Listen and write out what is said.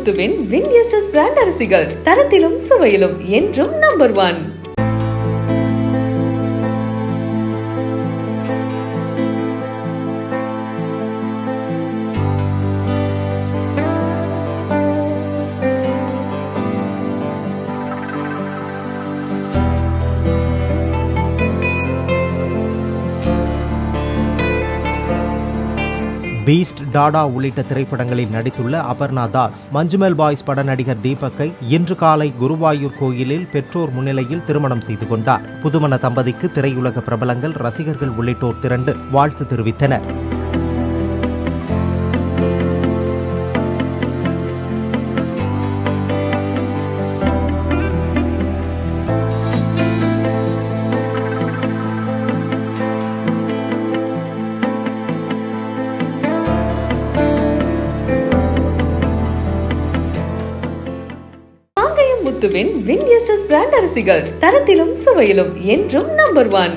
முத்துவின் வின்எஸ்எஸ் brand அரிசிகள் தரத்திலும் சுவையிலும் என்றும் number 1. Beast, Tata உள்ளிட்ட திரைப்படங்களில் நடித்துள்ள அபர்ணா தாஸ், மஞ்சுமெல் பாய்ஸ் பட நடிகர் தீபக்கை இன்று காலை குருவாயூர் கோயிலில் பெற்றோர் முன்னிலையில் திருமணம் செய்து கொண்டார். புதுமண தம்பதிக்கு திரையுலக பிரபலங்கள், ரசிகர்கள் உள்ளிட்டோர் திரண்டு வாழ்த்து தெரிவித்தனர். முத்துவின் வின்எஸ்எஸ் பிராண்ட் அரிசிகள் தரத்திலும் சுவையிலும் என்றும் நம்பர் 1.